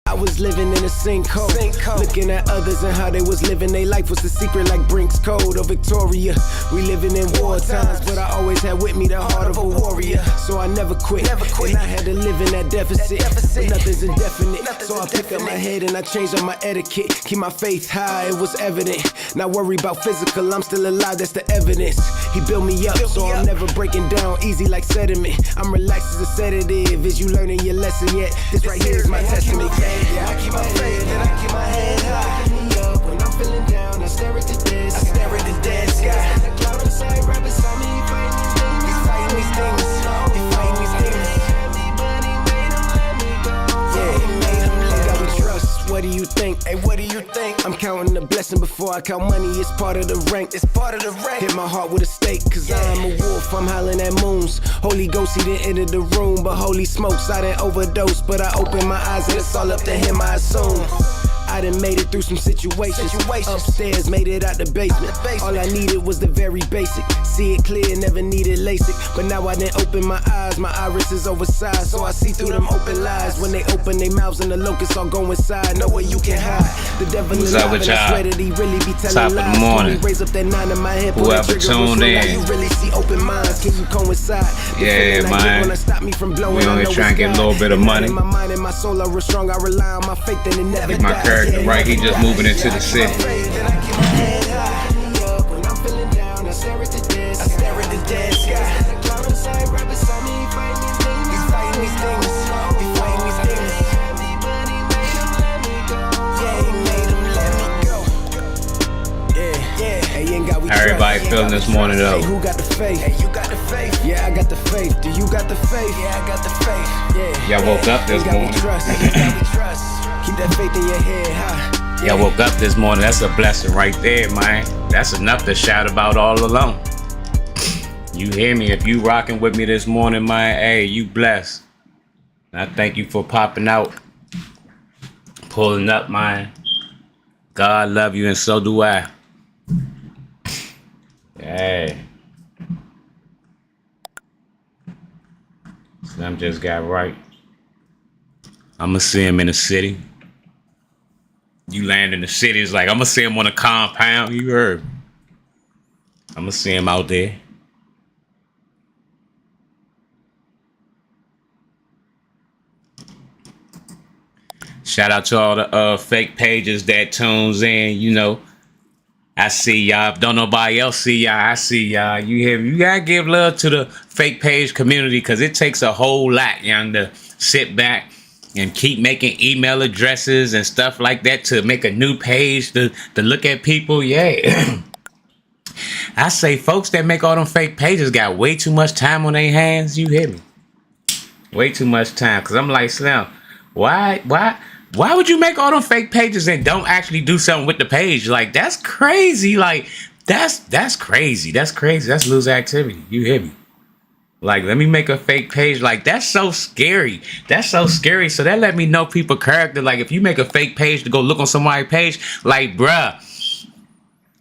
I was living in a sinkhole, looking at others and how they was living their life was the secret like Brink's Code or Victoria. We living in war times, but I always had with me the heart of a warrior. So I never quit, and I had to live in that deficit. But nothing's indefinite, so I pick up my head and I changed up my etiquette. Keep my faith high, it was evident. Not worry about physical, I'm still alive, that's the evidence. He built me up, so I'm never breaking down easy like sediment. I'm relaxed as a sedative. Is you learning your lesson yet? This right here is my testament. Yeah, I keep my faith and I keep my head high. Pick me up when I'm feeling down. I stare at the dead sky. I stare at the dead sky. The cloud inside right beside me, fighting these things. He's fighting these things. But he made him let me go. Yeah, he made him let go. We trust. What do you think? Hey, what do you think? I'm counting the blessing before I count money. It's part of the rank. It's part of the rank. Hit my heart with a stake, cause I'm a wolf. I'm howling at moons. Holy Ghost, he didn't enter the room, but holy smokes, I didn't overdose. But I opened my eyes and it's all up to him, I assume. I done made it through some situations. Upstairs, made it out the basement. All I needed was the very basic. See it clear, never needed LASIK. But now I done open my eyes, my iris is oversized. So I see through them open lies. When they open their mouths and the locusts all go inside. Know where you can hide. The devil is alive and I swear that he really be telling Top lies. of the morning. Raise up that 9 in my head. Whoever tuned in. You really see open minds. Can you coincide? Yeah, man. We only trying to get a little bit of money. My mind and my soul are real strong. I rely on my faith and it never Get my character right. He just moving into the city. Everybody feeling this morning though. Who got the faith? Hey, you got the faith. Yeah, I got the faith. Do you got the faith? Yeah, I got the faith. Yeah. Y'all woke up this morning. Keep that faith in your head high. Y'all woke up this morning. That's a blessing right there, man. That's enough to shout about all alone. You hear me? If you rocking with me this morning, man, hey, you blessed. And I thank you for popping out, pulling up, man. God love you and so do I. Hey. Slim just got right. I'ma see him in the city. You land in the city, it's like, I'ma see him on a compound. You heard. I'ma see him out there. Shout out to all the fake pages that tunes in, you know. I see y'all. If don't nobody else see y'all, I see y'all. You hear me? You gotta give love to the fake page community because it takes a whole lot, young, to sit back and keep making email addresses and stuff like that to make a new page to look at people. Yeah. I say folks that make all them fake pages got way too much time on their hands. You hear me? Way too much time. Cause I'm like, Slim, why would you make all them fake pages and don't actually do something with the page? Like, that's crazy. Like, that's crazy. That's crazy. That's loose activity. You hear me? Like, let me make a fake page. Like, that's so scary. That's so scary. So that let me know people character. Like, if you make a fake page to go look on somebody's page, like, bruh,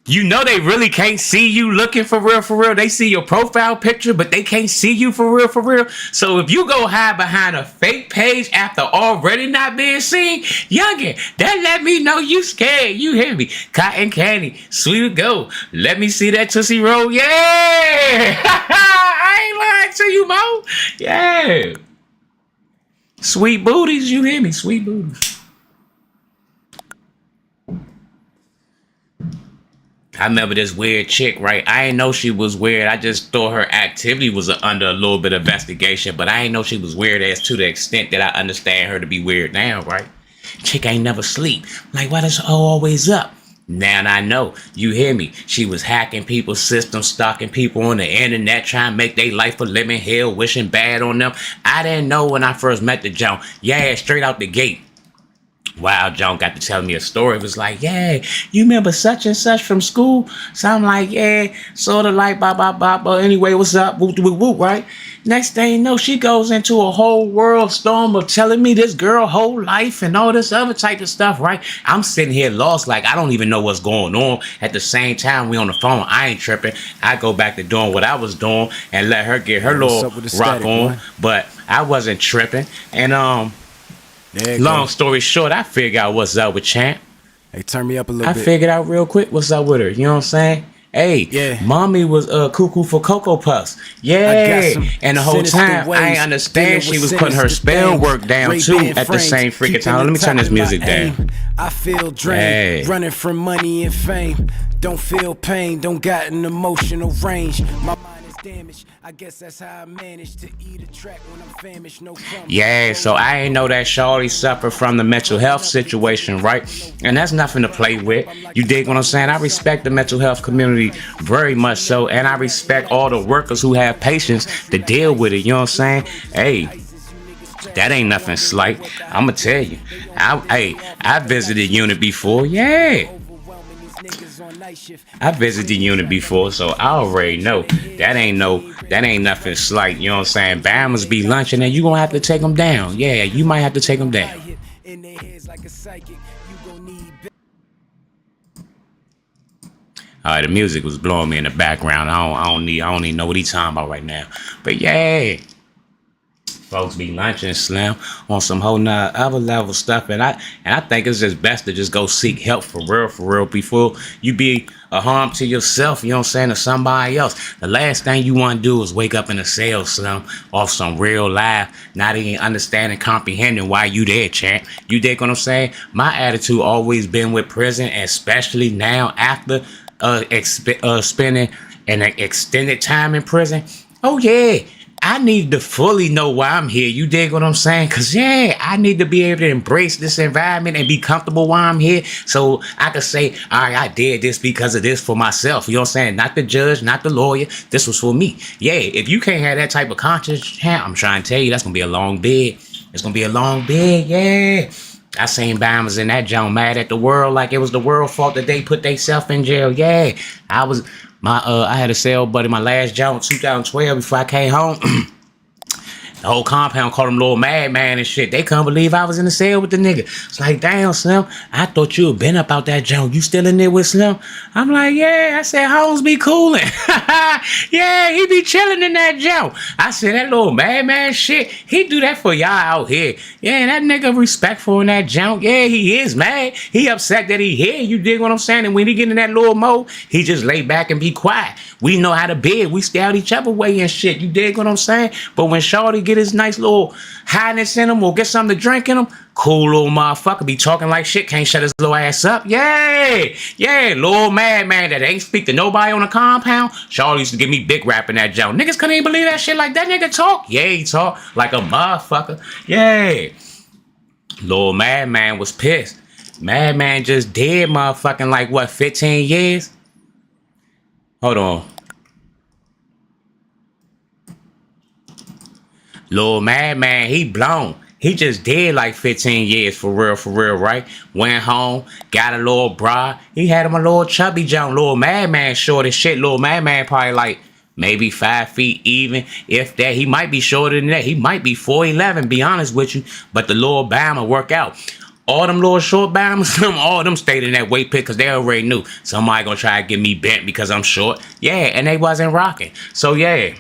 you know they really can't see you looking for real, for real. They see your profile picture, but they can't see you for real, for real. So if you go hide behind a fake page after already not being seen, youngin, that let me know you scared. You hear me? Cotton candy, sweet to go. Let me see that Tootsie Roll. Yeah! I ain't lying to you, Mo. Yeah. Sweet booties, you hear me? Sweet booties. I remember this weird chick, right? I didn't know she was weird. I just thought her activity was under a little bit of investigation, but I didn't know she was weird as to the extent that I understand her to be weird now, right? Chick ain't never sleep. Like, why does her always up? Now I know. You hear me? She was hacking people's systems, stalking people on the internet, trying to make their life a living hell, wishing bad on them. I didn't know when I first met the Joan. Yeah, straight out the gate. Wow, John got to tell me a story. It was like, yeah, you remember such and such from school? So I'm like, yeah, sort of like, blah, blah, blah, blah. Anyway, what's up? Whoop, whoop, whoop, right? Next thing you know, she goes into a whole world storm of telling me this girl whole life and all this other type of stuff, right? I'm sitting here lost, like, I don't even know what's going on. At the same time, we on the phone. I ain't tripping. I go back to doing what I was doing and let her get her little rock on. But I wasn't tripping. And, There you Long go. story short, I figured out what's up with Champ. Hey, turn me up a little I bit. figured out real quick what's up with her. You know what I'm saying? Hey, Yeah. mommy was cuckoo for Cocoa Puffs. I got Yeah. some And the whole sinister time, I ways, ain't understand dealing she with was putting her sinister spell things. work down too Ray-Ban at the frames, same freaking keeping time. the Let me turn top this of my music down. aim. I feel drained, Hey. running from money and fame. Don't feel pain, don't got an emotional range. My mind is damaged. I guess that's how I managed to eat a track when I'm famished. No crumbs. Yeah, so I ain't know that Shawty suffered from the mental health situation, right? And that's nothing to play with. You dig what I'm saying? I respect the mental health community very much so, and I respect all the workers who have patience to deal with it. You know what I'm saying? Hey, that ain't nothing slight. I'ma tell you. I visited unit before. Yeah. I visited the unit before, so I already know that ain't nothing slight. You know what I'm saying? Bama's be lunching and you gonna have to take them down. Yeah, you might have to take them down. All right, the music was blowing me in the background. I don't even know what he's talking about right now. But yeah, folks be lunching Slim on some whole nother other level stuff, and I think it's just best to just go seek help for real, before you be a harm to yourself. You know what I'm saying, to somebody else. The last thing you want to do is wake up in a cell, Slim, off some real life, not even understanding, comprehending why you there, champ. You dig what I'm saying? My attitude always been with prison, especially now after spending an extended time in prison. Oh yeah, I need to fully know why I'm here. You dig what I'm saying? Cause yeah, I need to be able to embrace this environment and be comfortable while I'm here, so I can say, all right, I did this because of this for myself. You know what I'm saying? Not the judge, not the lawyer. This was for me. Yeah, if you can't have that type of conscience, I'm trying to tell you, that's gonna be a long bid. It's gonna be a long bid. Yeah. I seen Bama's in that joint mad at the world like it was the world's fault that they put themselves in jail. Yeah, I had a cell buddy my last joint 2012 before I came home. The whole compound called him Little Madman and shit. They couldn't believe I was in the cell with the nigga. It's like, damn, Slim, I thought you had been up out that joint. You still in there with Slim? I'm like, yeah. I said, Holmes be cooling. Yeah, he be chilling in that joint. I said, that Little Madman shit, he do that for y'all out here. Yeah, that nigga respectful in that joint. Yeah, he is mad. He upset that he here. You dig what I'm saying? And when he get in that little mode, he just lay back and be quiet. We know how to bid. We stay out each other way and shit. You dig what I'm saying? But when Shawty get his nice little highness in him or get something to drink in him, cool little motherfucker be talking like shit, can't shut his little ass up. Yeah, little madman that ain't speak to nobody on the compound. Shawty used to give me big rap in that joint. Niggas couldn't even believe that shit. Like, that nigga talk? Yeah, he talk like a motherfucker. Yeah. Little madman was pissed. Madman just dead motherfucking like what, 15 years? Hold on. Lil Madman, he blown. He just did like 15 years for real, right? Went home, got a little bra. He had him a little chubby jump. Lil Madman short as shit. Lil Madman probably like maybe 5 feet even. If that, he might be shorter than that. He might be 4'11", be honest with you. But the Lil Bama work out. All them little short Bamas, all of them stayed in that weight pit because they already knew somebody gonna try to get me bent because I'm short. Yeah, and they wasn't rocking. So yeah.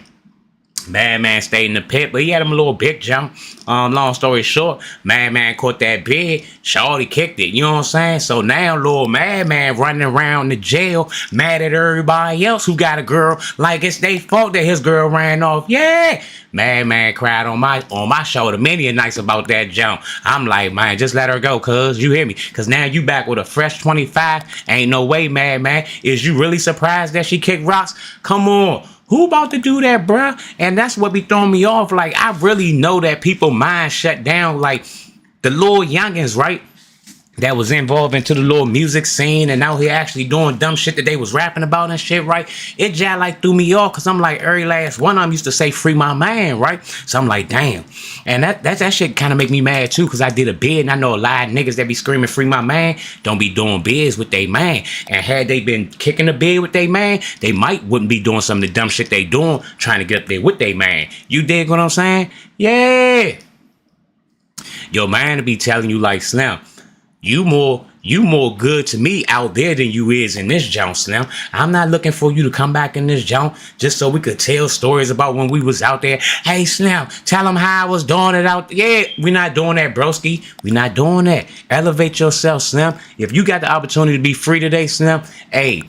Madman stayed in the pit, but he had him a little big jump. Long story short, Madman caught that big. Shawty kicked it, you know what I'm saying? So now little Madman running around the jail, mad at everybody else who got a girl, like it's their fault that his girl ran off. Yeah, Madman cried on my shoulder many a nights about that jump. I'm like, man, just let her go, cuz, you hear me? Cause now you back with a fresh 25. Ain't no way, Madman. Is you really surprised that she kicked rocks? Come on. Who about to do that, bruh? And that's what be throwing me off. Like, I really know that people mind shut down. Like, the little youngins, right? That was involved into the little music scene and now he actually doing dumb shit that they was rapping about and shit, right? It just like threw me off because I'm like, every last one of them used to say free my man, right? So I'm like, damn. And that shit kind of make me mad too because I did a bid and I know a lot of niggas that be screaming free my man don't be doing bids with they man. And had they been kicking the bid with they man, they wouldn't be doing some of the dumb shit they doing trying to get up there with they man. You dig what I'm saying? Yeah. Your man to be telling you like, Slim, you more good to me out there than you is in this joint, Slim. I'm not looking for you to come back in this joint just so we could tell stories about when we was out there. Hey, Slim, tell them how I was doing it out there. Yeah, we not doing that, broski. We not doing that. Elevate yourself, Slim. If you got the opportunity to be free today, Slim, hey,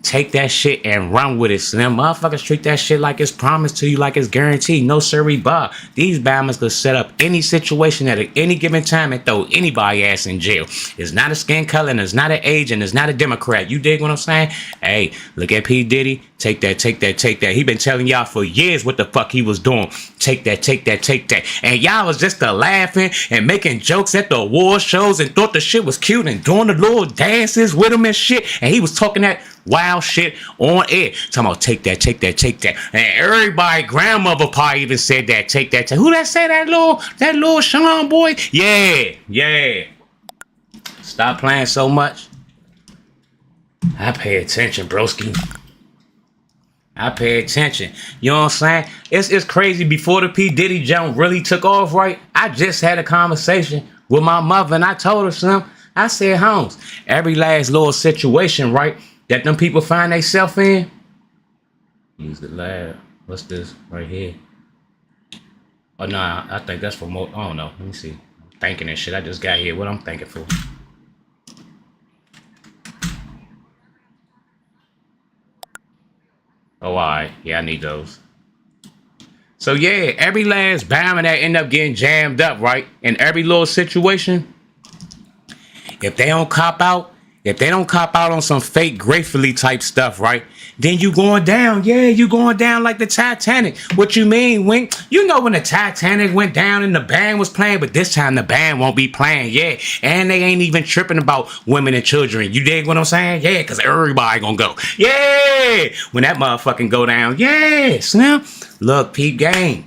take that shit and run with it, Slim. Motherfuckers treat that shit like it's promised to you, like it's guaranteed. No siree, Bob. These Bammers could set up any situation at any given time and throw anybody ass in jail. It's not a skin color, and it's not an age, and it's not a Democrat. You dig what I'm saying? Hey, look at P. Diddy. Take that, take that, take that. He been telling y'all for years what the fuck he was doing. Take that, take that, take that. And y'all was just laughing and making jokes at the award shows and thought the shit was cute and doing the little dances with him and shit. And he was talking that wild shit on air. Talking about take that, take that, take that. And everybody, grandmother probably even said that. Take that, take. Who that say that little Sean boy? Yeah, yeah. Stop playing so much. I pay attention, broski. I pay attention. You know what I'm saying? It's crazy. Before the P. Diddy jump really took off, right? I just had a conversation with my mother and I told her something. I said, Holmes, every last little situation, right, that them people find themselves in. Use the lab. What's this right here? Oh, no, I think that's for more. I don't know. Let me see. I'm thinking and shit. I just got here. What I'm thinking for. Oh, all right. Yeah, I need those. So, yeah, every last Bama that end up getting jammed up, right? In every little situation, if they don't cop out on some fake gratefully type stuff, right? Then you going down. Yeah, you going down like the Titanic. What you mean, Wink? You know when the Titanic went down and the band was playing, but this time the band won't be playing. Yeah, and they ain't even tripping about women and children. You dig what I'm saying? Yeah, because everybody gonna go. Yeah, when that motherfucking go down. Yeah, Slim. Look, peep game.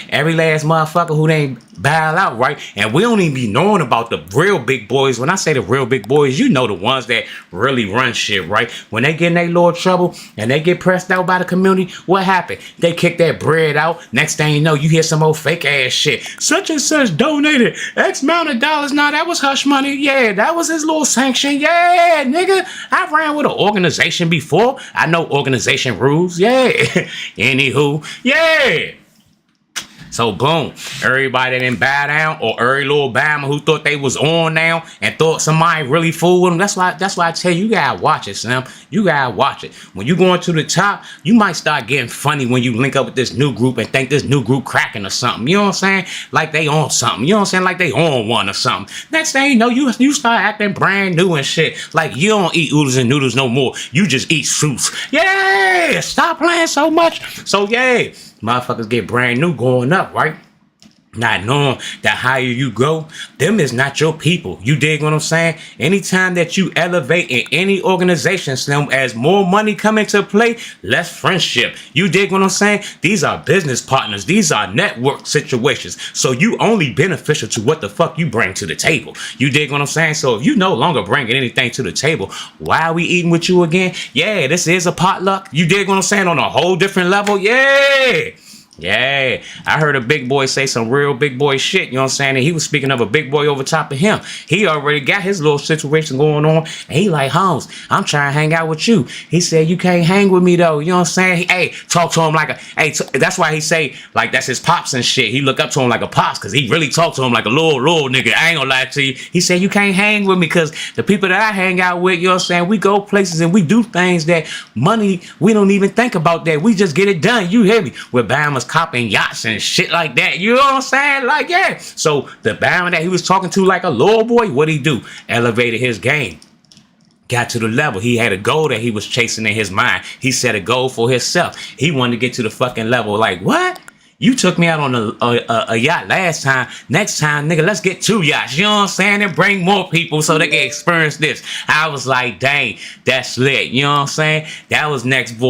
Every last motherfucker who ain't bail out, right? And we don't even be knowing about the real big boys. When I say the real big boys, you know the ones that really run shit, right? When they get in their little trouble and they get pressed out by the community, what happened? They kick that bread out. Next thing you know, you hear some old fake ass shit. Such and such donated X amount of dollars. Nah, that was hush money. Yeah, that was his little sanction. Yeah, nigga. I ran with an organization before. I know organization rules. Yeah. Anywho, yeah. So boom, everybody that didn't bow down, or every little Bama who thought they was on now and thought somebody really fooled them. That's why I tell you, you gotta watch it, Sam. You gotta watch it. When you going to the top, you might start getting funny when you link up with this new group and think this new group cracking or something. You know what I'm saying? Like they on something. You know what I'm saying? Like they on one or something. Next thing you know, you start acting brand new and shit. Like you don't eat oodles and noodles no more. You just eat soups. Yeah, stop playing so much. So yeah. Motherfuckers get brand new going up, right? Not knowing that higher you go, them is not your people. You dig what I'm saying? Anytime that you elevate in any organization, Slim, as more money come into play, less friendship. You dig what I'm saying? These are business partners. These are network situations. So you only beneficial to what the fuck you bring to the table. You dig what I'm saying? So if you no longer bringing anything to the table, why are we eating with you again? Yeah, this is a potluck. You dig what I'm saying? On a whole different level. Yeah. Yeah, I heard a big boy say some real big boy shit, you know what I'm saying? And he was speaking of a big boy over top of him. He already got his little situation going on. And he like, Holmes, I'm trying to hang out with you. He said, you can't hang with me though. You know what I'm saying? Hey, talk to him like a, hey, that's why he say, like, that's his pops and shit. He look up to him like a pops because he really talked to him like a little nigga. I ain't gonna lie to you. He said, you can't hang with me because the people that I hang out with, you know what I'm saying? We go places and we do things that money, we don't even think about that. We just get it done. You hear me? We're Bama's copping yachts and shit like that. You know what I'm saying? Like, yeah. So the Bama that he was talking to like a little boy, what'd he do? Elevated his game. Got to the level. He had a goal that he was chasing in his mind. He set a goal for himself. He wanted to get to the fucking level. Like, what? You took me out on a yacht last time. Next time, nigga, let's get 2 yachts. You know what I'm saying? And bring more people so they can experience this. I was like, dang, that's lit. You know what I'm saying? That was next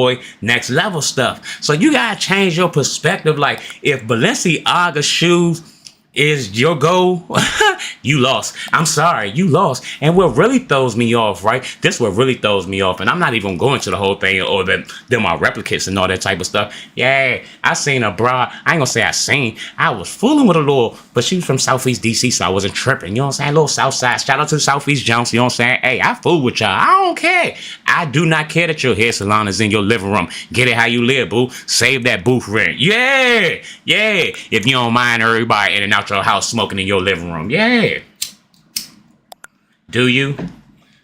level stuff. So you gotta change your perspective. Like, if Balenciaga shoes is your goal, you lost. I'm sorry, you lost. And what really throws me off, right? This what really throws me off, and I'm not even going to the whole thing or them my replicates and all that type of stuff. Yeah, I seen a broad. I ain't gonna say I was fooling with a little, but she was from Southeast DC, so I wasn't tripping. You know what I'm saying? A little South Side. Shout out to the Southeast Jones. You know what I'm saying? Hey, I fool with y'all. I don't care. I do not care that your hair salon is in your living room. Get it how you live, boo. Save that booth rent. Yeah. If you don't mind everybody in and out your house smoking in your living room. Yeah. Do you?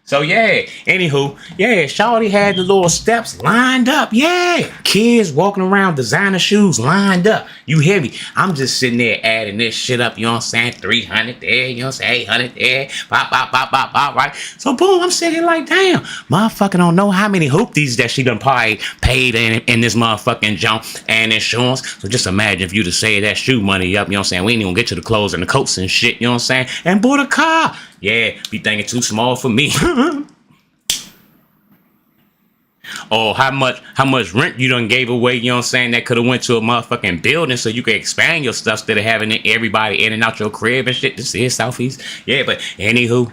So yeah, anywho, yeah, Shawty had the little steps lined up. Yeah, kids walking around, designer shoes lined up. You hear me? I'm just sitting there adding this shit up. You know what I'm saying? 300 there, you know what I'm saying? 800 there, pop, right? So boom, I'm sitting here like, damn, motherfucker don't know how many hoopties that she done probably paid in this motherfucking jump and insurance. So just imagine if you to save that shoe money up. You know what I'm saying? We ain't even get to the clothes and the coats and shit. You know what I'm saying? And bought a car. Yeah, be thinking too small for me. Oh, how much rent you done gave away, you know what I'm saying, that could have went to a motherfucking building so you could expand your stuff instead of having everybody in and out your crib and shit. This is Southeast. Yeah, but anywho.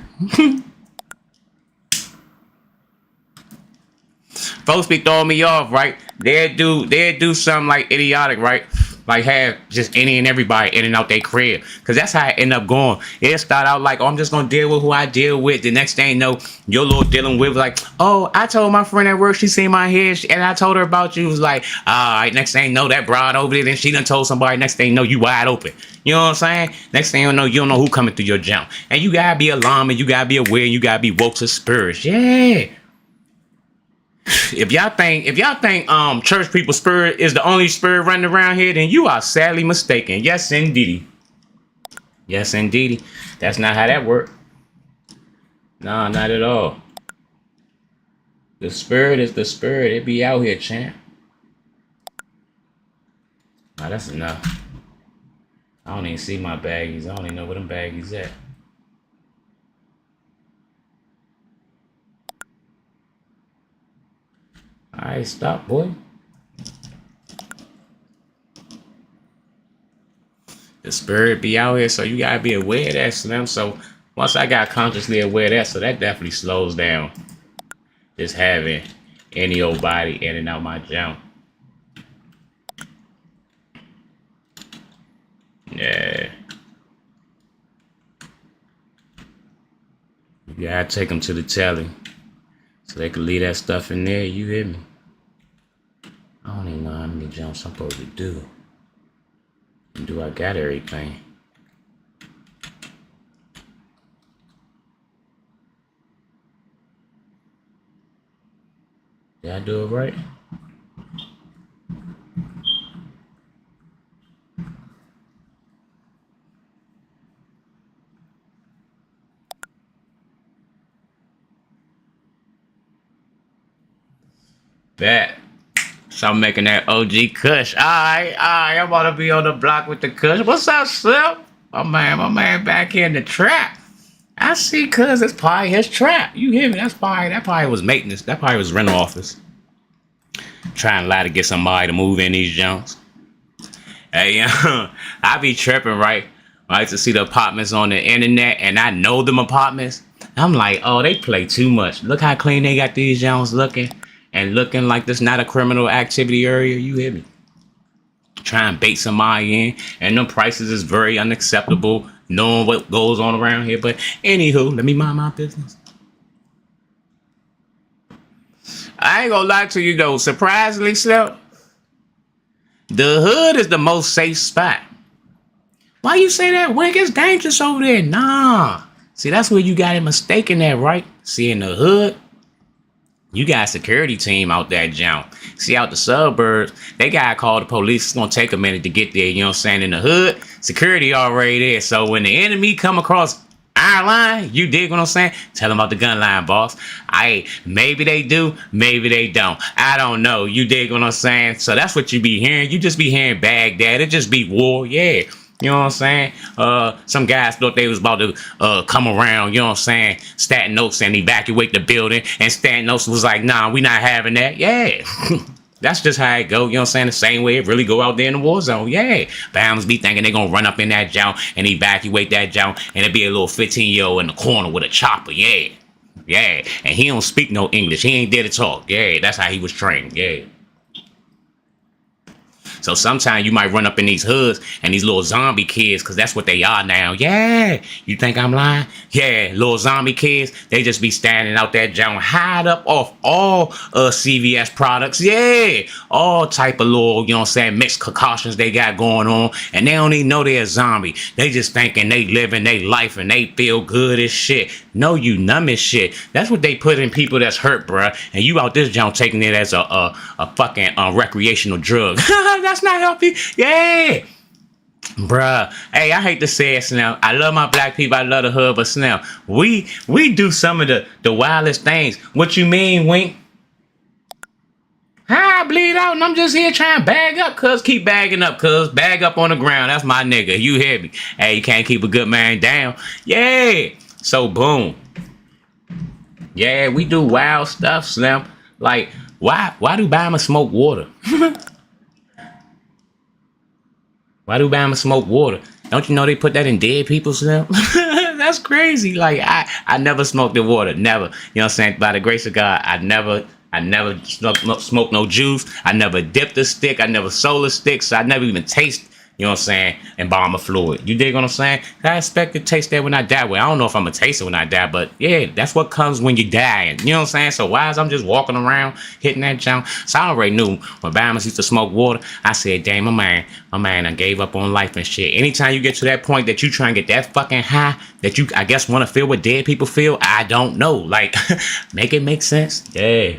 Folks be throwing me off, right? They'll do something like idiotic, right? Like have just any and everybody in and out their crib. Cause that's how it end up going. It start out like, oh, I'm just gonna deal with who I deal with. The next thing you know, your little dealing with like, oh, I told my friend at work, she seen my hair and I told her about you. It was like, all right, next thing you know, that broad over there, then she done told somebody, next thing you know, you wide open. You know what I'm saying? Next thing you don't know who coming through your jump. And you gotta be alarmed and you gotta be aware and you gotta be woke to spirits. Yeah. If y'all think church people spirit is the only spirit running around here, then you are sadly mistaken. Yes, indeedy. Yes, indeedy. That's not how that works. Nah, not at all. The spirit is the spirit. It be out here, champ. Nah, that's enough. I don't even see my baggies. I don't even know where them baggies at. Alright, stop, boy. The spirit be out here, so you gotta be aware of that, Slim. So once I got consciously aware of that, so that definitely slows down just having any old body in and out my jump. Yeah. You gotta take them to the telly. So they can leave that stuff in there, you hear me? I don't even know how many jumps I'm supposed to do. And do I got everything? Did I do it right? Bet. So I'm making that OG Kush. Alright, I'm about to be on the block with the Kush. What's up, Slip? My man back here in the trap. I see cuz it's probably his trap. You hear me? That probably was maintenance. That probably was rental office. Trying to lie to get somebody to move in these jumps. Hey, I be tripping, right? I like to see the apartments on the internet and I know them apartments. I'm like, oh, they play too much. Look how clean they got these jumps looking. And looking like this not a criminal activity area, you hear me? Try and bait somebody in, and them prices is very unacceptable, knowing what goes on around here. But anywho, let me mind my business. I ain't gonna lie to you though, surprisingly, Slip, the hood is the most safe spot. Why you say that? Wink, it's dangerous over there. Nah. See, that's where you got it mistaken at, right? See, in the hood, you got a security team out there, jump. See, out the suburbs, they gotta call the police. It's gonna take a minute to get there, you know what I'm saying? In the hood, security already there. So when the enemy come across our line, you dig what I'm saying? Tell them about the gun line, boss. Maybe they do, maybe they don't. I don't know. You dig what I'm saying? So that's what you be hearing. You just be hearing Baghdad. It just be war, yeah. You know what I'm saying? Some guys thought they was about to come around, you know what I'm saying, Staten Oaks and evacuate the building. And Staten Oaks was like, nah, we not having that. Yeah. That's just how it go, you know what I'm saying? The same way it really go out there in the war zone. Yeah. Bams be thinking they gonna run up in that joint and evacuate that joint, and it be a little 15-year-old in the corner with a chopper. Yeah. Yeah. And he don't speak no English. He ain't there to talk. Yeah. That's how he was trained. Yeah. So sometimes you might run up in these hoods and these little zombie kids, because that's what they are now. Yeah. You think I'm lying? Yeah. Little zombie kids, they just be standing out there, John, hide up off all CVS products. Yeah. All type of little, you know what I'm saying, mixed concoctions they got going on. And they don't even know they're a zombie. They just thinking they living their life and they feel good as shit. No, you numb as shit. That's what they put in people that's hurt, bruh. And you out this John taking it as a fucking recreational drug. That's not healthy. Yeah. Bruh. Hey, I hate to say it, Snell. I love my black people. I love the hood, but Snell, we do some of the wildest things. What you mean, Wink? I bleed out and I'm just here trying to bag up, cuz. Keep bagging up, cuz. Bag up on the ground. That's my nigga. You hear me? Hey, you can't keep a good man down. Yeah. So, boom. Yeah, we do wild stuff, Slim. Like, why do Bama smoke water? Why do Bama smoke water? Don't you know they put that in dead people, Slim? That's crazy. Like, I never smoked the water. Never. You know what I'm saying? By the grace of God, I never smoked no juice. I never dipped a stick. I never sold a stick. So I never even taste, you know what I'm saying, embalmer fluid. You dig what I'm saying? I expect to taste that when I die. Well, I don't know if I'm going to taste it when I die, but yeah, that's what comes when you dying. You know what I'm saying? So why is I'm just walking around hitting that junk? So I already knew when Bahamas used to smoke water, I said, damn, my man, I gave up on life and shit. Anytime you get to that point that you try and get that fucking high, that you, I guess, want to feel what dead people feel, I don't know. Like, make it make sense? Yeah.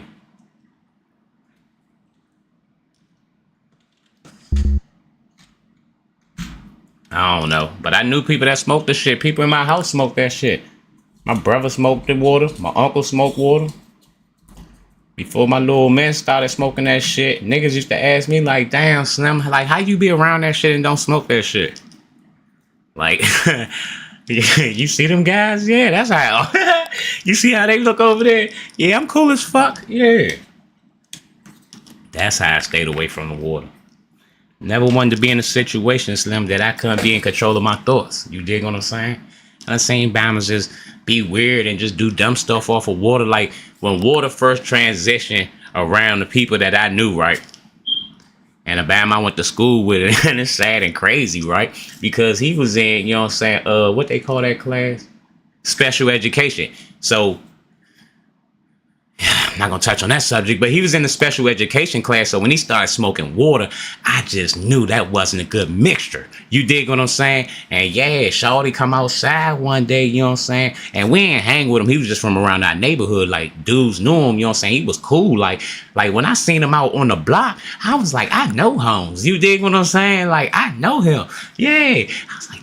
I don't know, but I knew people that smoked the shit. People in my house smoked that shit. My brother smoked the water. My uncle smoked water. Before my little man started smoking that shit, niggas used to ask me like, damn, Slim, like, how you be around that shit and don't smoke that shit? Like, you see them guys? Yeah, that's how. You see how they look over there? Yeah, I'm cool as fuck. Yeah. That's how I stayed away from the water. Never wanted to be in a situation, Slim, that I couldn't be in control of my thoughts. You dig what I'm saying? I'm saying Bama's just be weird and just do dumb stuff off of water. Like when water first transitioned around the people that I knew, right? And the Bama I went to school with it, and it's sad and crazy, right? Because he was in, you know what I'm saying, what they call that class? Special education. So I'm not gonna touch on that subject, but he was in the special education class. So when he started smoking water, I just knew that wasn't a good mixture. You dig what I'm saying? And yeah, Shawty come outside one day, you know what I'm saying? And we ain't hang with him. He was just from around our neighborhood. Like dudes knew him, you know what I'm saying? He was cool. Like when I seen him out on the block, I was like, I know Holmes. You dig what I'm saying? Like I know him. Yeah. I was like,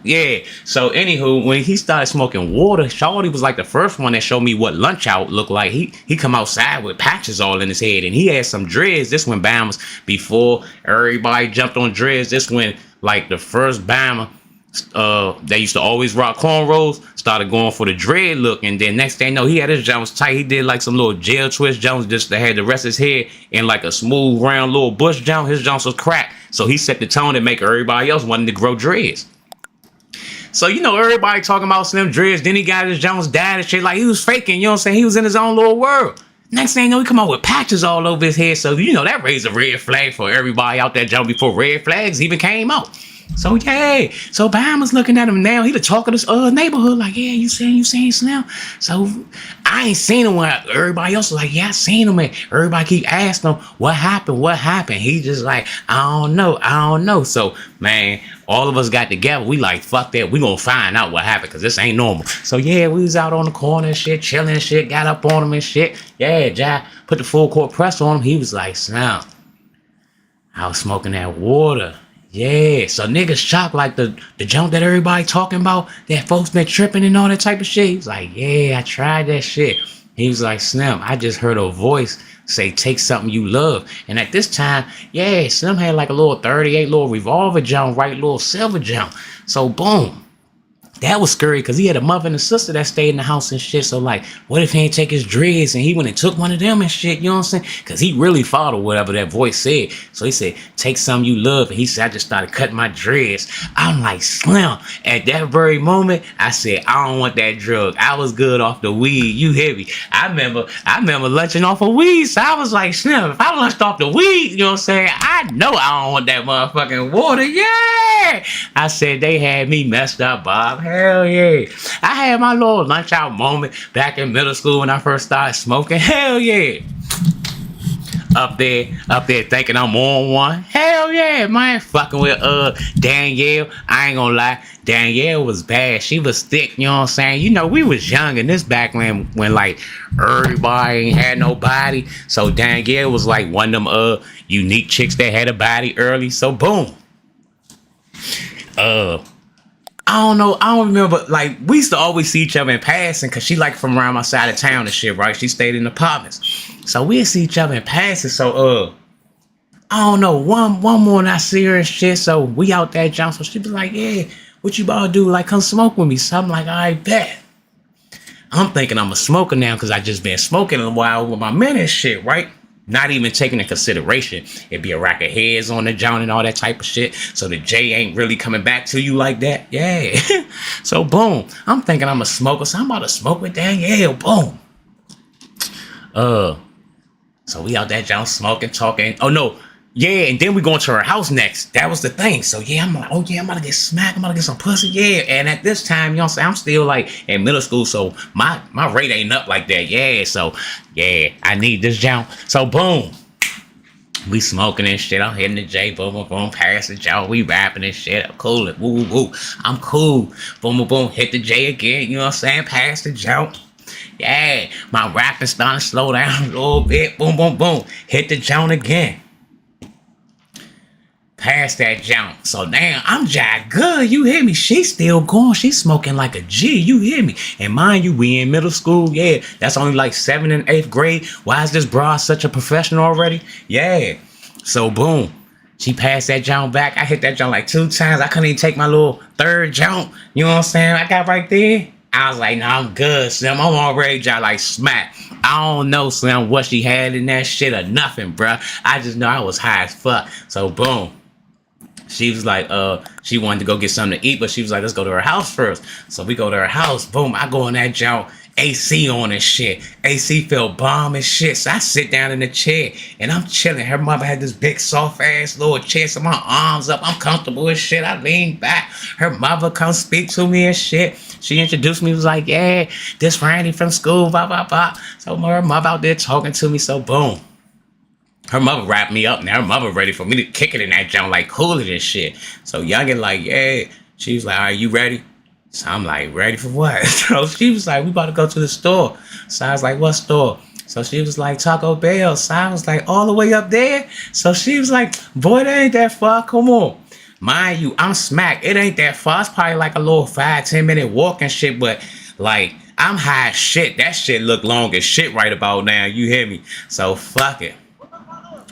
yeah. So anywho, when he started smoking water, Shawty was like the first one that showed me what lunch out looked like. He come outside with patches all in his head, and he had some dreads. This when Bama before everybody jumped on dreads. This when like the first Bama they used to always rock cornrows, started going for the dread look, and then next thing you know, he had his Jones tight. He did like some little jail twist Jones, just that had the rest of his head in like a smooth round little bush Jones. His Jones was cracked, so he set the tone to make everybody else wanting to grow dreads. So, you know, everybody talking about Slim dreads. Then he got his Jones dad and shit. Like, he was faking, you know what I'm saying? He was in his own little world. Next thing you know, he come out with patches all over his head. So, you know, that raised a red flag for everybody out there, Jones, before red flags even came out. So, yeah. So, Bama's looking at him now. He the talk of this neighborhood. Like, yeah, you saying Slim? So, I ain't seen him when everybody else was like, yeah, I seen him. And everybody keep asking him, what happened? He just like, I don't know. So, man, all of us got together. We like, fuck that. We gonna find out what happened, because this ain't normal. So, yeah, we was out on the corner and shit, chilling and shit, got up on him and shit. Yeah, Jai put the full court press on him. He was like, Slim, I was smoking that water. Yeah, so niggas shocked like the junk that everybody talking about, that folks been tripping and all that type of shit. He was like, yeah, I tried that shit. He was like, Slim, I just heard a voice say, take something you love. And at this time, yeah, Slim had like a little 38 little revolver junk, right, little silver junk. So boom, that was scary because he had a mother and a sister that stayed in the house and shit. So like, what if he ain't take his dreads and he went and took one of them and shit? You know what I'm saying? Because he really followed whatever that voice said. So he said, take some you love. And he said, I just started cutting my dreads. I'm like, Slim. At that very moment, I said, I don't want that drug. I was good off the weed. You hear me? I remember lunching off of weed. So I was like, Slim, if I lunched off the weed, you know what I'm saying? I know I don't want that motherfucking water. Yeah. I said, they had me messed up, Bob. Hell yeah. I had my little lunch out moment back in middle school when I first started smoking. Hell yeah. Up there thinking I'm on one. Hell yeah, man. Fucking with Danielle. I ain't gonna lie. Danielle was bad. She was thick, you know what I'm saying? You know, we was young in this back when like everybody ain't had nobody. So Danielle was like one of them unique chicks that had a body early. So boom. I don't know. I don't remember. Like, we used to always see each other in passing because she like from around my side of town and shit, right? She stayed in apartments. So we'd see each other in passing. So, I don't know. One morning I see her and shit. So we out there, John. So she be like, yeah, what you about to do? Like, come smoke with me. So I'm like, all right, bet. I'm thinking I'm a smoker now because I just been smoking a while with my men and shit, right? Not even taking into consideration it'd be a rack of heads on the joint and all that type of shit. So the J ain't really coming back to you like that. Yeah. So boom. I'm thinking I'm a smoker. So I'm about to smoke with Danielle. Boom. So we out that joint smoking, talking. Oh no. Yeah, and then we going to her house next. That was the thing. So yeah, I'm like, oh yeah, I'm about to get smacked. I'm about to get some pussy. Yeah. And at this time, you know what I'm saying? I'm still like in middle school. So my rate ain't up like that. Yeah. So yeah, I need this jump. So boom. We smoking and shit. I'm hitting the J. Boom, boom, boom. Pass the Joe. We rapping and shit. I'm cool. Woo, woo, woo. I'm cool. Boom, boom, boom. Hit the J again. You know what I'm saying? Pass the Joe. Yeah. My rapping starting to slow down a little bit. Boom, boom, boom. Hit the Joan again. Past that jump. So damn, I'm jacked good. You hear me? She's still going. She's smoking like a G. You hear me? And mind you, we in middle school. Yeah, that's only like 7th and 8th grade. Why is this bra such a professional already? Yeah. So boom. She passed that jump back. I hit that jump like 2 times. I couldn't even take my little third jump. You know what I'm saying? I got right there. I was like, nah, I'm good, Slim. I'm already just like smack. I don't know, Slim, what she had in that shit or nothing, bruh. I just know I was high as fuck. So boom. She was like, she wanted to go get something to eat, but she was like, let's go to her house first. So we go to her house. Boom, I go in that junk, AC on and shit. AC felt bomb and shit. So I sit down in the chair and I'm chilling. Her mother had this big soft ass little chair. So my arms up. I'm comfortable as shit. I lean back. Her mother come speak to me and shit. She introduced me, was like, yeah, this Randy from school, blah, blah, blah. So her mother out there talking to me. So boom. Her mother wrapped me up. Now her mother ready for me to kick it in that junk like cooler and shit. So youngin like, yeah. She was like, are you ready? So I'm like, ready for what? So she was like, we about to go to the store. So I was like, what store? So she was like, Taco Bell. So I was like, all the way up there? So she was like, boy, that ain't that far. Come on. Mind you, I'm smacked. It ain't that far. It's probably like a little 5-10 minute walk and shit. But like, I'm high as shit. That shit look long as shit right about now. You hear me? So fuck it.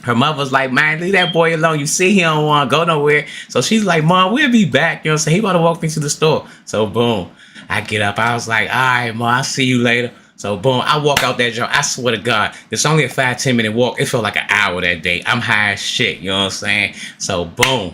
Her mother was like, man, leave that boy alone. You see he don't want to go nowhere. So she's like, Mom, we'll be back. You know what I'm saying? He about to walk me to the store. So boom. I get up. I was like, all right, Mom, I'll see you later. So boom. I walk out that joint. I swear to God, it's only a 5-10 minute walk. It felt like an hour that day. I'm high as shit. You know what I'm saying? So boom.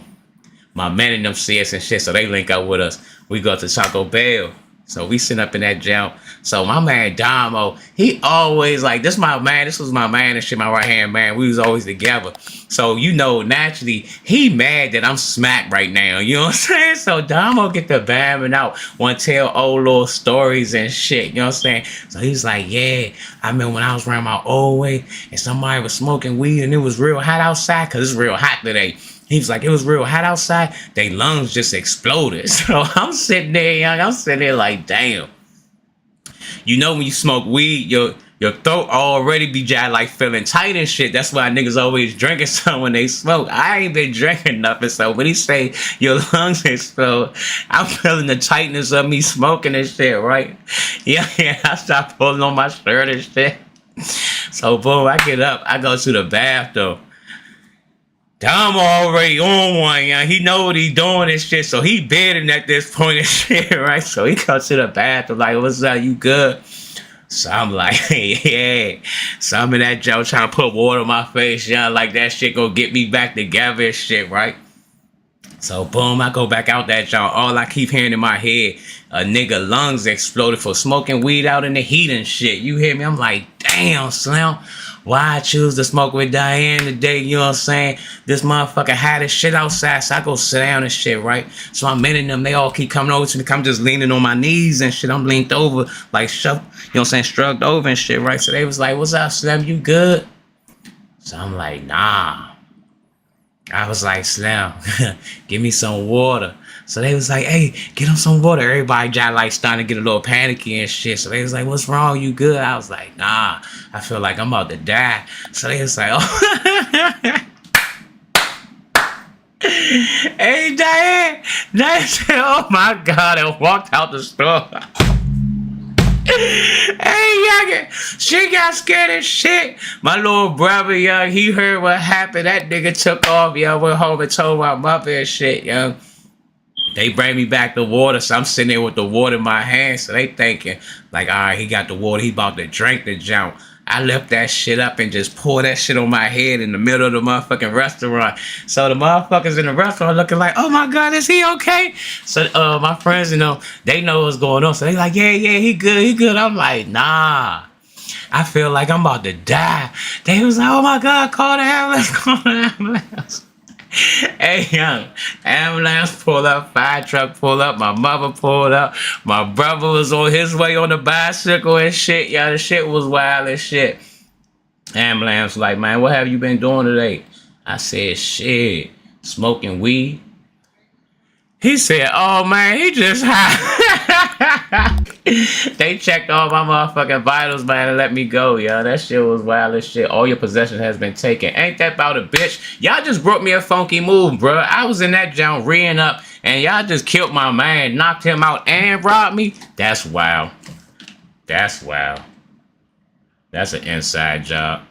My man and them see us and shit. So they link up with us. We go to Taco Bell. So we sit up in that jump. So my man Damo, he always like, this my man, this was my man and shit, my right hand man. We was always together. So, you know, naturally, he mad that I'm smacked right now. You know what I'm saying? So Damo get the bamming out, want to tell old little stories and shit. You know what I'm saying? So he's like, yeah, I remember when I was around my old way and somebody was smoking weed and it was real hot outside because it's real hot today. He was like, it was real hot outside. They lungs just exploded. So I'm sitting there, young. I'm sitting there like, damn. You know when you smoke weed, your throat already be just like feeling tight and shit. That's why niggas always drinking something when they smoke. I ain't been drinking nothing. So when he say your lungs explode, I'm feeling the tightness of me smoking and shit, right? Yeah, I start pulling on my shirt and shit. So boom, I get up. I go to the bathroom. Dom already on one, yeah. He know what he doing and shit, so he bidding at this point and shit, right? So he comes to the bathroom like, "What's up? You good?" So I'm like, "Yeah." So I'm in that joke trying to put water on my face, yeah, like that shit gonna get me back together and shit, right? So boom, I go back out that joint. All I keep hearing in my head, a nigga lungs exploded for smoking weed out in the heat and shit. You hear me? I'm like, damn, Slim. Why I choose to smoke with Diane today? You know what I'm saying? This motherfucker had this shit outside, so I go sit down and shit, right? So I'm in them. They all keep coming over to me. I'm just leaning on my knees and shit. I'm leaned over, like, you know what I'm saying? Shrugged over and shit, right? So they was like, "What's up, Slim? You good?" So I'm like, "Nah." I was like, "Slim, give me some water." So they was like, "Hey, get him some water." Everybody just like starting to get a little panicky and shit. So they was like, "What's wrong? You good?" I was like, "Nah, I feel like I'm about to die." So they was like, "Oh." Hey, Diane. Diane said, "Oh my God," and walked out the store. Hey, young, she got scared as shit. My little brother, young, he heard what happened. That nigga took off, young, went home and told my mother and shit, young. They bring me back the water, so I'm sitting there with the water in my hand. So they thinking, like, all right, he got the water, he about to drink the junk. I lift that shit up and just pour that shit on my head in the middle of the motherfucking restaurant. So the motherfuckers in the restaurant looking like, "Oh my God, is he okay?" So my friends, they know what's going on. So they like, yeah, he good, he good. I'm like, "Nah, I feel like I'm about to die." They was like, "Oh my God, call the ambulance, call the ambulance." Hey, young, ambulance pulled up, fire truck pulled up, my mother pulled up, my brother was on his way on the bicycle and shit. Yeah, the shit was wild as shit. Ambulance was like, "Man, what have you been doing today?" I said, "Shit, smoking weed." He said, "Oh man, he just high." They checked all my motherfucking vitals, man, and let me go, yo. That shit was wild as shit. All your possession has been taken. Ain't that about a bitch? Y'all just brought me a funky move, bro. I was in that joint reeing up, and y'all just killed my man, knocked him out, and robbed me. That's wild. That's wild. That's an inside job.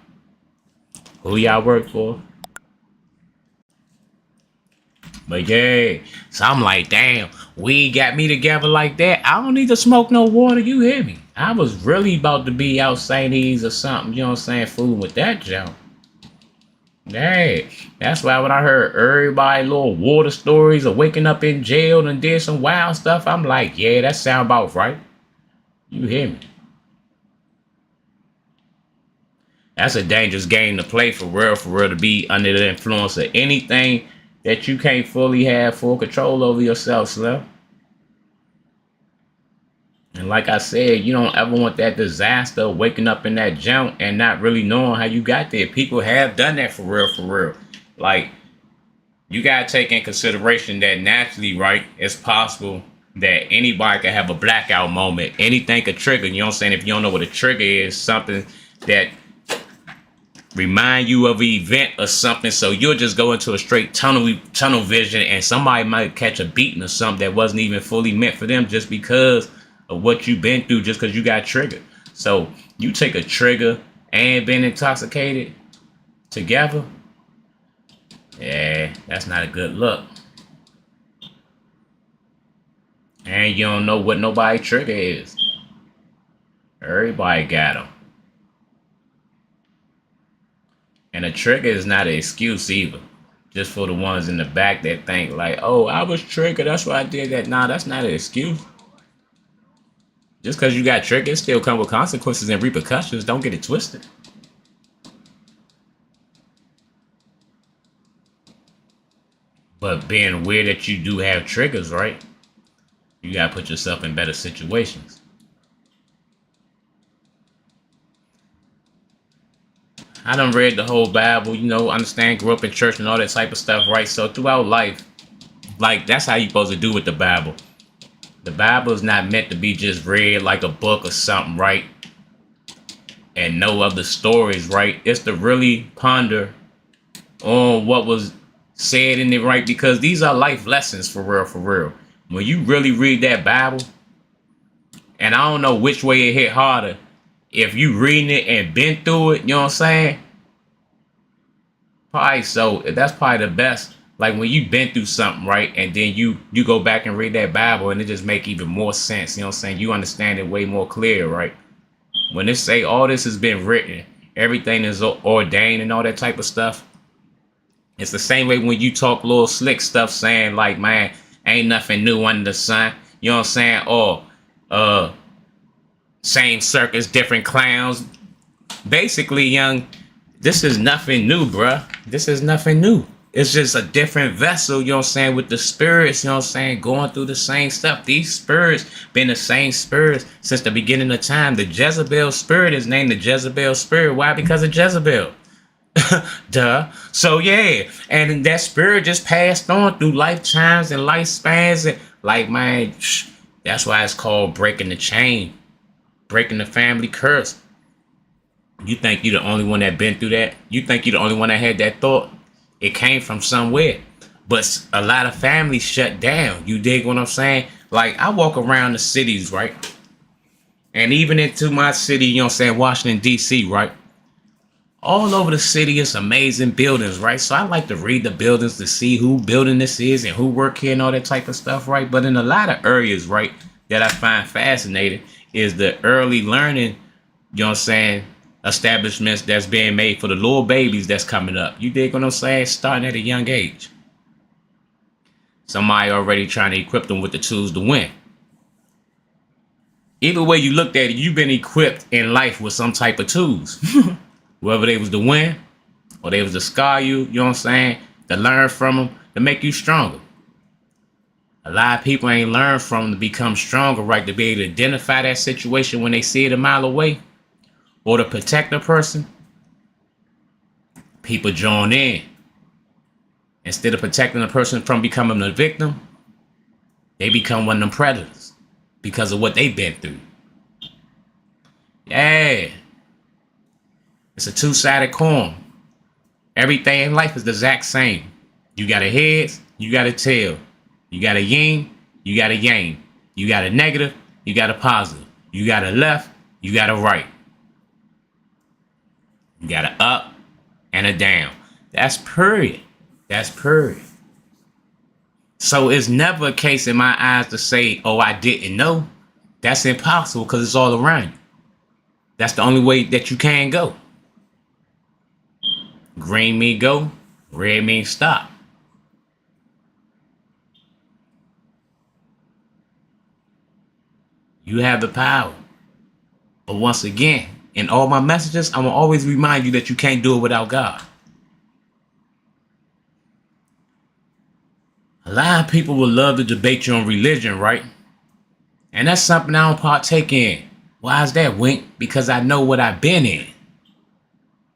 Who y'all work for? But yeah, so I'm like, damn, we got me together like that. I don't need to smoke no water. You hear me? I was really about to be out Chinese or something. You know what I'm saying? Fooling with that jump. Hey, that's why when I heard everybody little water stories of waking up in jail and did some wild stuff, I'm like, yeah, that sound about right. You hear me? That's a dangerous game to play for real, to be under the influence of anything that you can't fully have full control over yourself, Slim. And like I said, you don't ever want that disaster of waking up in that junk and not really knowing how you got there. People have done that for real. Like, you gotta take in consideration that naturally, right, it's possible that anybody can have a blackout moment. Anything could trigger. You know what I'm saying? If you don't know what a trigger is, something that remind you of an event or something, so you'll just go into a straight tunnel vision, and somebody might catch a beating or something that wasn't even fully meant for them just because of what you've been through, just because you got triggered. So you take a trigger and been intoxicated together, yeah, that's not a good look. And you don't know what nobody trigger is. Everybody got them. And a trigger is not an excuse either. Just for the ones in the back that think like, "Oh, I was triggered, that's why I did that." Nah, that's not an excuse. Just because you got triggered, still come with consequences and repercussions. Don't get it twisted. But being aware that you do have triggers, right? You gotta put yourself in better situations. I done read the whole Bible, understand, grew up in church and all that type of stuff, right? So throughout life, like, that's how you supposed to do with the Bible. The Bible is not meant to be just read like a book or something, right? And no other stories, right? It's to really ponder on what was said in it, right? Because these are life lessons for real. When you really read that Bible, and I don't know which way it hit harder, if you reading it and been through it, you know what I'm saying? Probably so. That's probably the best. Like when you've been through something, right? And then you go back and read that Bible and it just make even more sense. You know what I'm saying? You understand it way more clear, right? When they say all this has been written, everything is ordained and all that type of stuff. It's the same way when you talk little slick stuff saying like, man, ain't nothing new under the sun. You know what I'm saying? Or same circus, different clowns. Basically, young, this is nothing new, bruh. This is nothing new. It's just a different vessel, you know what I'm saying, with the spirits, you know what I'm saying, going through the same stuff. These spirits been the same spirits since the beginning of time. The Jezebel spirit is named the Jezebel spirit. Why? Because of Jezebel. Duh. So yeah, and that spirit just passed on through lifetimes and lifespans, and like, man, that's why it's called breaking the chain, breaking the family curse. You think you're the only one that been through that? You think you're the only one that had that thought? It came from somewhere. But a lot of families shut down. You dig what I'm saying? Like, I walk around the cities, right? And even into my city, you know what I'm saying, Washington, D.C., right? All over the city, it's amazing buildings, right? So I like to read the buildings to see who building this is and who work here and all that type of stuff, right? But in a lot of areas, right, that I find fascinating is the early learning, you know what I'm saying, establishments that's being made for the little babies that's coming up. You dig what I'm saying? Starting at a young age. Somebody already trying to equip them with the tools to win. Either way you looked at it, you've been equipped in life with some type of tools. Whether they was to win or they was to scar you, you know what I'm saying? To learn from them, to make you stronger. A lot of people ain't learned from them to become stronger, right? To be able to identify that situation when they see it a mile away. Or to protect a person, people join in. Instead of protecting a person from becoming a victim, they become one of them predators because of what they've been through. Yeah. It's a two-sided coin. Everything in life is the exact same. You got a head, you got a tail. You got a yin, you got a yang. You got a negative, you got a positive. You got a left, you got a right. You got an up and a down. That's period. That's period. So it's never a case in my eyes to say, oh, I didn't know. That's impossible because it's all around you. That's the only way that you can go. Green means go, red means stop. You have the power. But once again, in all my messages, I'm going to always remind you that you can't do it without God. A lot of people would love to debate you on religion, right? And that's something I don't partake in. Why is that, Wink? Because I know what I've been in.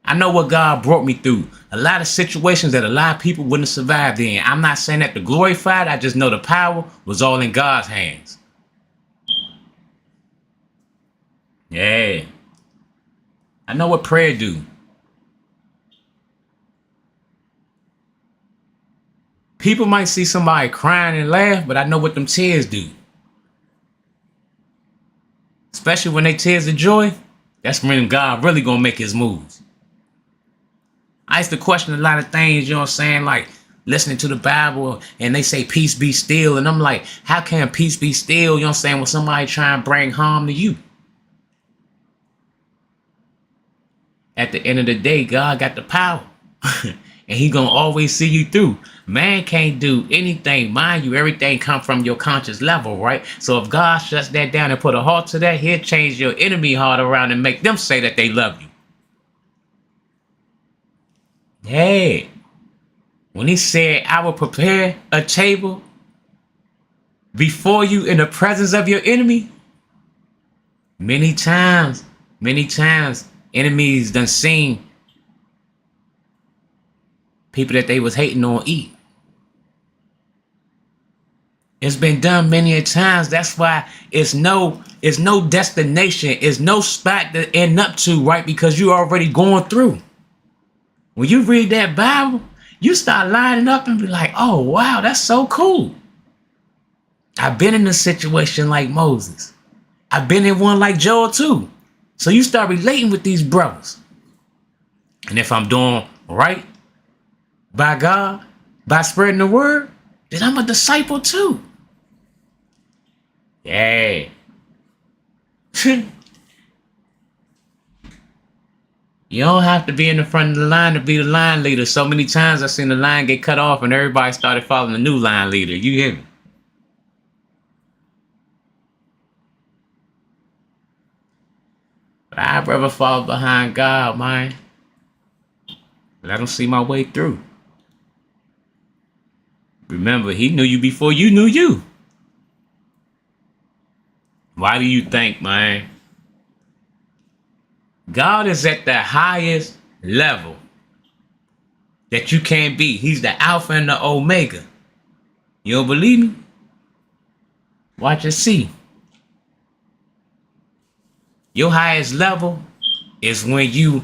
I know what God brought me through. A lot of situations that a lot of people wouldn't have survived in. I'm not saying that to glorify it. I just know the power was all in God's hands. Yeah. I know what prayer do. People might see somebody crying and laugh, but I know what them tears do. Especially when they tears of joy, that's when God really gonna make his moves. I used to question a lot of things, you know what I'm saying? Like listening to the Bible and they say peace be still. And I'm like, how can peace be still, you know what I'm saying, when somebody trying to bring harm to you? At the end of the day, God got the power. And he gonna always see you through. Man can't do anything. Mind you, everything come from your conscious level, right? So if God shuts that down and put a halt to that, he'll change your enemy heart around and make them say that they love you. Hey, when he said, I will prepare a table before you in the presence of your enemy, many times, enemies done seen people that they was hating on eat. It's been done many a times. That's why it's no destination. It's no spot to end up to, right? Because you already going through. When you read that Bible, you start lining up and be like, oh, wow, that's so cool. I've been in a situation like Moses. I've been in one like Joel too. So you start relating with these brothers. And if I'm doing right, by God, by spreading the word, then I'm a disciple too. Yeah. You don't have to be in the front of the line to be the line leader. So many times I've seen the line get cut off and everybody started following the new line leader. You hear me? But I'd rather follow behind God, man. Let him see my way through. Remember, he knew you before you knew you. Why do you think, man? God is at the highest level that you can be. He's the Alpha and the Omega. You don't believe me? Watch and see. Your highest level is when you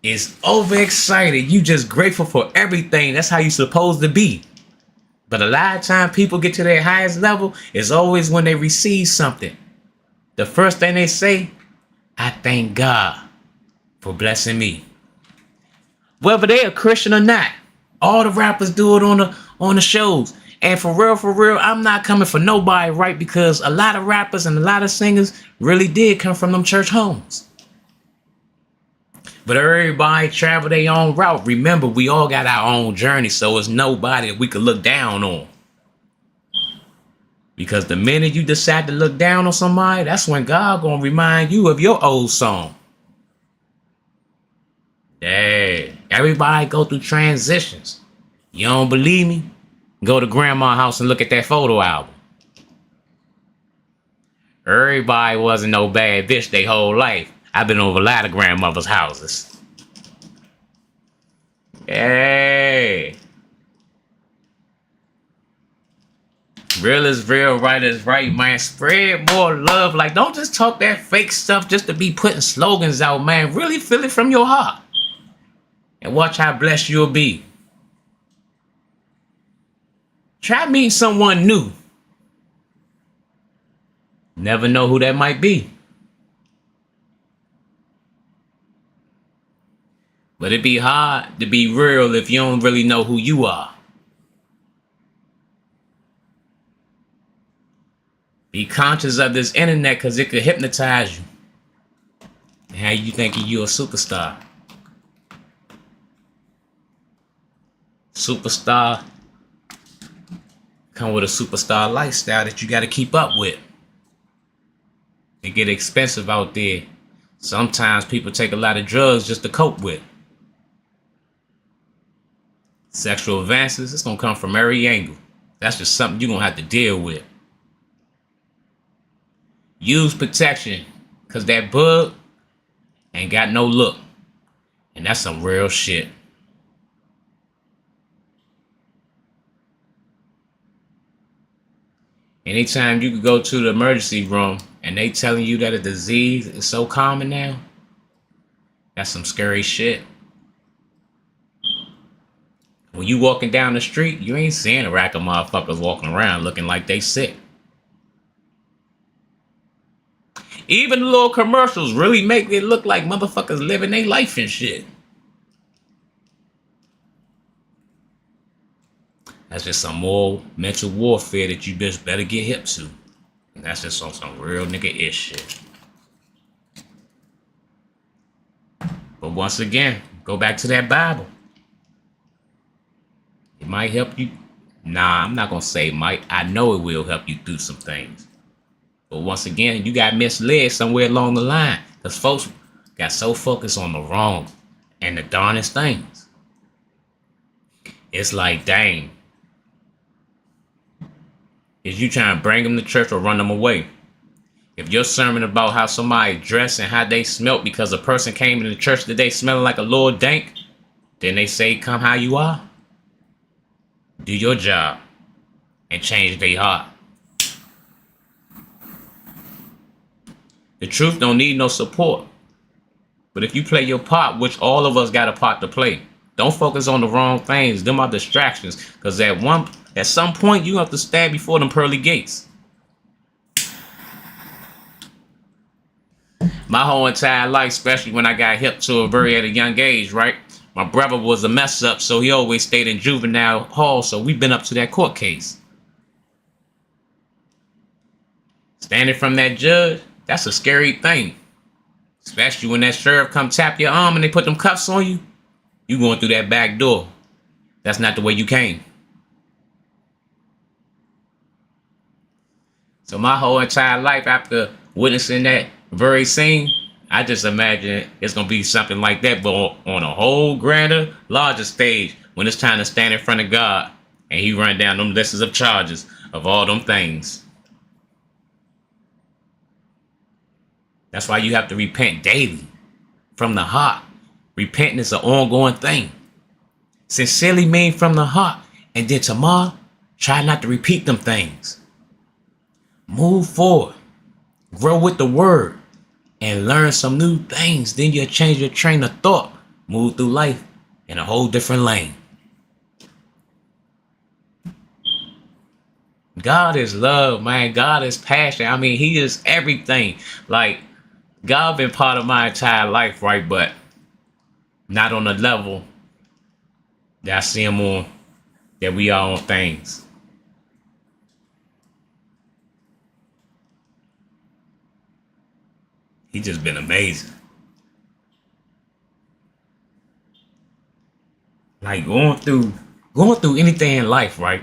is overexcited. You just grateful for everything. That's how you supposed to be. But a lot of time people get to their highest level is always when they receive something. The first thing they say, I thank God for blessing me. Whether they a Christian or not, all the rappers do it on the shows. And for real, I'm not coming for nobody, right? Because a lot of rappers and a lot of singers really did come from them church homes. But everybody travel their own route. Remember, we all got our own journey, so it's nobody that we could look down on. Because the minute you decide to look down on somebody, that's when God gonna remind you of your old song. Yeah, everybody go through transitions. You don't believe me? Go to grandma's house and look at that photo album. Everybody wasn't no bad bitch their whole life. I've been over a lot of grandmother's houses. Hey. Real is real, right is right, man. Spread more love. Like, don't just talk that fake stuff just to be putting slogans out, man. Really feel it from your heart. And watch how blessed you'll be. Try meeting someone new. Never know who that might be. But it'd be hard to be real if you don't really know who you are. Be conscious of this internet because it could hypnotize you. And how you thinking you a superstar. Superstar come with a superstar lifestyle that you got to keep up with. It get expensive out there. Sometimes people take a lot of drugs just to cope with. Sexual advances, it's going to come from every angle. That's just something you're going to have to deal with. Use protection, because that bug ain't got no look. And that's some real shit. Anytime you could go to the emergency room and they telling you that a disease is so common now, that's some scary shit. When you walking down the street, you ain't seeing a rack of motherfuckers walking around looking like they sick. Even the little commercials really make it look like motherfuckers living their life and shit. That's just some more mental warfare that you just better get hip to. And that's just on some real nigga-ish shit. But once again, go back to that Bible. It might help you. Nah, I'm not going to say might. I know it will help you through some things. But once again, you got misled somewhere along the line. Because folks got so focused on the wrong and the darnest things. It's like, dang. Is you trying to bring them to church or run them away? If your sermon about how somebody dressed and how they smelt because a person came into the church today smelling like a Lord Dank, then they say, come how you are. Do your job and change their heart. The truth don't need no support. But if you play your part, which all of us got a part to play, don't focus on the wrong things. Them are distractions. Because at some point, you have to stand before them pearly gates. My whole entire life, especially when I got hip to at a young age, right? My brother was a mess up, so he always stayed in juvenile hall, so we've been up to that court case. Standing from that judge, that's a scary thing. Especially when that sheriff come tap your arm and they put them cuffs on you. You going through that back door. That's not the way you came. So my whole entire life after witnessing that very scene, I just imagine it's going to be something like that, but on a whole grander, larger stage when it's time to stand in front of God and he run down them lists of charges of all them things. That's why you have to repent daily from the heart. Repenting is an ongoing thing. Sincerely mean from the heart. And then tomorrow, try not to repeat them things. Move forward. Grow with the word. And learn some new things. Then you'll change your train of thought. Move through life in a whole different lane. God is love, man. God is passion. I mean, he is everything. Like, God been part of my entire life, right? But not on the level that I see him on, that we are on things. He just been amazing. Like going through anything in life, right?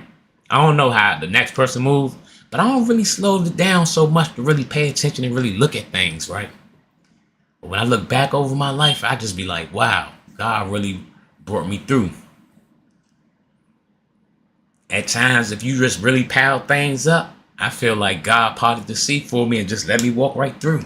I don't know how the next person moves, but I don't really slow it down so much to really pay attention and really look at things, right? But when I look back over my life, I just be like, wow, God really brought me through. At times, if you just really pile things up, I feel like God parted the sea for me and just let me walk right through.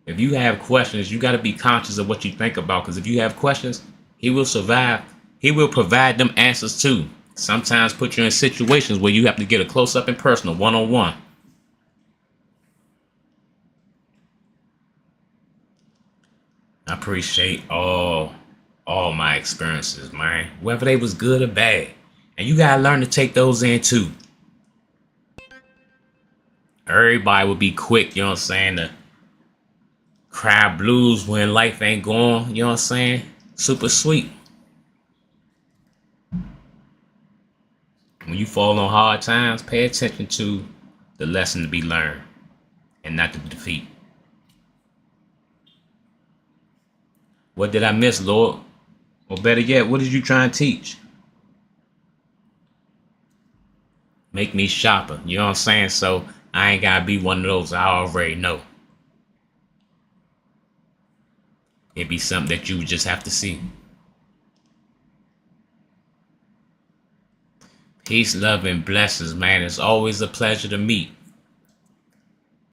If you have questions, you got to be conscious of what you think about. Because if you have questions, he will survive. He will provide them answers too. Sometimes put you in situations where you have to get a close up and personal, one-on-one. I appreciate all my experiences, man. Whether they was good or bad. And you gotta learn to take those in too. Everybody will be quick, you know what I'm saying, to cry blues when life ain't going, you know what I'm saying? Super sweet. When you fall on hard times, pay attention to the lesson to be learned and not the defeat. What did I miss, Lord? Or better yet, what did you try and teach? Make me sharper, you know what I'm saying? So I ain't gotta be one of those I already know. It'd be something that you would just have to see. Peace, love, and blessings, man. It's always a pleasure to meet.